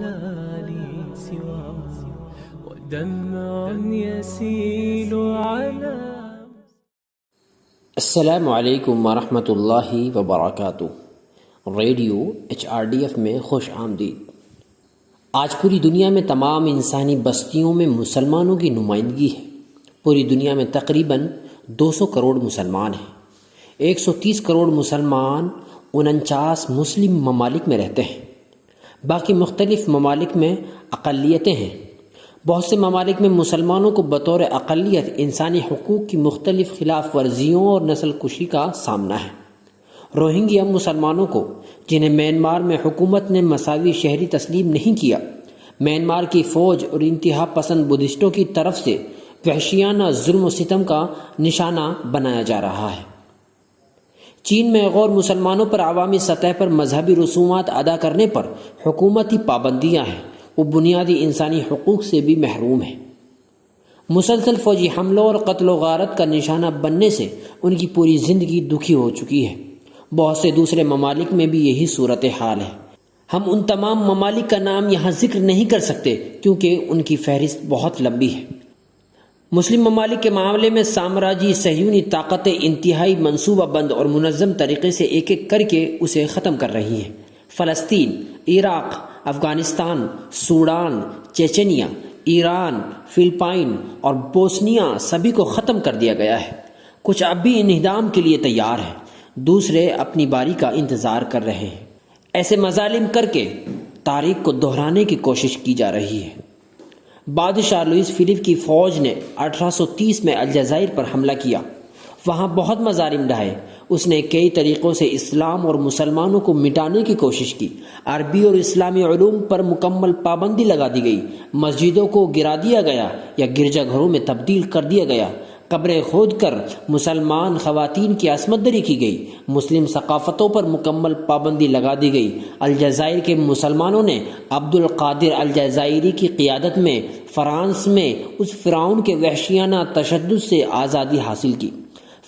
لي سواه ودمع يسيل على. السلام علیکم ورحمۃ اللہ وبرکاتہ۔ ریڈیو HRDF میں خوش آمدید۔ آج پوری دنیا میں تمام انسانی بستیوں میں مسلمانوں کی نمائندگی ہے۔ پوری دنیا میں تقریباً 200 کروڑ مسلمان ہیں۔ 130 کروڑ مسلمان 49 مسلم ممالک میں رہتے ہیں۔ باقی مختلف ممالک میں اقلیتیں ہیں۔ بہت سے ممالک میں مسلمانوں کو بطور اقلیت انسانی حقوق کی مختلف خلاف ورزیوں اور نسل کشی کا سامنا ہے۔ روہنگیا مسلمانوں کو، جنہیں میانمار میں حکومت نے مساوی شہری تسلیم نہیں کیا، میانمار کی فوج اور انتہا پسند بدھسٹوں کی طرف سے وحشیانہ ظلم و ستم کا نشانہ بنایا جا رہا ہے۔ چین میں غور مسلمانوں پر عوامی سطح پر مذہبی رسومات ادا کرنے پر حکومتی پابندیاں ہیں۔ وہ بنیادی انسانی حقوق سے بھی محروم ہیں۔ مسلسل فوجی حملوں اور قتل و غارت کا نشانہ بننے سے ان کی پوری زندگی دکھی ہو چکی ہے۔ بہت سے دوسرے ممالک میں بھی یہی صورتحال ہے۔ ہم ان تمام ممالک کا نام یہاں ذکر نہیں کر سکتے کیونکہ ان کی فہرست بہت لمبی ہے۔ مسلم ممالک کے معاملے میں سامراجی صہیونی طاقتیں انتہائی منصوبہ بند اور منظم طریقے سے ایک ایک کر کے اسے ختم کر رہی ہیں۔ فلسطین، Iraq, Afghanistan, Sudan, Chechnya, Iran, Philippines اور بوسنیا سبھی کو ختم کر دیا گیا ہے۔ کچھ اب بھی انہدام کے لیے تیار ہیں، دوسرے اپنی باری کا انتظار کر رہے ہیں۔ ایسے مظالم کر کے تاریخ کو دہرانے کی کوشش کی جا رہی ہے۔ بادشاہ لوئس فلپ کی فوج نے 1830 میں الجزائر پر حملہ کیا، وہاں بہت مظالم ڈھائے۔ اس نے کئی طریقوں سے اسلام اور مسلمانوں کو مٹانے کی کوشش کی۔ عربی اور اسلامی علوم پر مکمل پابندی لگا دی گئی، مسجدوں کو گرا دیا گیا یا گرجا گھروں میں تبدیل کر دیا گیا، قبریں کھود کر مسلمان خواتین کی عصمت دری کی گئی، مسلم ثقافتوں پر مکمل پابندی لگا دی گئی۔ الجزائر کے مسلمانوں نے عبد القادر الجزائری کی قیادت میں فرانس میں اس فرعون کے وحشیانہ تشدد سے آزادی حاصل کی۔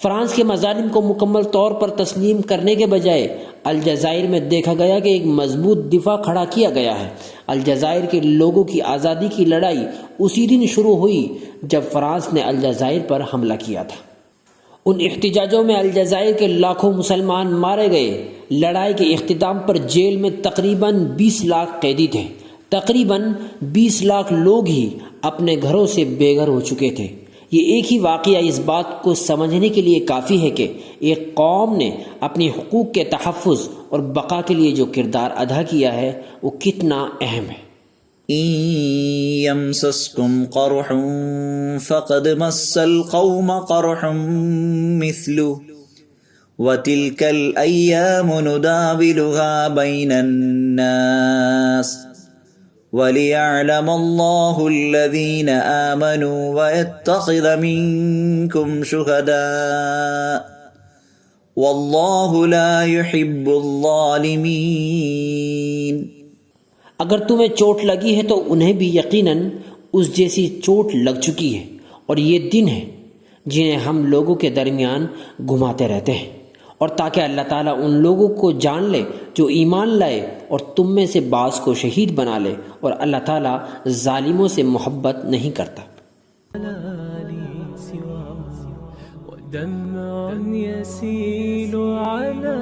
فرانس کے مظالم کو مکمل طور پر تسلیم کرنے کے بجائے الجزائر میں دیکھا گیا کہ ایک مضبوط دفاع کھڑا کیا گیا ہے۔ الجزائر کے لوگوں کی آزادی کی لڑائی اسی دن شروع ہوئی جب فرانس نے الجزائر پر حملہ کیا تھا۔ ان احتجاجوں میں الجزائر کے لاکھوں مسلمان مارے گئے۔ لڑائی کے اختتام پر جیل میں تقریباً 20 لاکھ قیدی تھے۔ تقریباً 20 لاکھ لوگ ہی اپنے گھروں سے بے گھر ہو چکے تھے۔ یہ ایک ہی واقعہ اس بات کو سمجھنے کے لیے کافی ہے کہ ایک قوم نے اپنی حقوق کے تحفظ اور بقا کے لیے جو کردار ادا کیا ہے وہ کتنا اہم ہے۔ إن يمسسكم قرح فقد مس القوم قرح مثله وتلك الأيام نداولها بين الناس وَلِيَعْلَمَ اللَّهُ الَّذِينَ آمَنُوا وَيَتَّخِذَ مِنكُمْ شُهَدَاءَ وَاللَّهُ لَا يُحِبُّ الظَّالِمِينَ۔ اگر تمہیں چوٹ لگی ہے تو انہیں بھی یقیناً اس جیسی چوٹ لگ چکی ہے، اور یہ دن ہیں جنہیں ہم لوگوں کے درمیان گھماتے رہتے ہیں، اور تاکہ اللہ تعالیٰ ان لوگوں کو جان لے جو ایمان لائے اور تم میں سے بعض کو شہید بنا لے، اور اللہ تعالیٰ ظالموں سے محبت نہیں کرتا۔ لي سواه ودمع يسيل على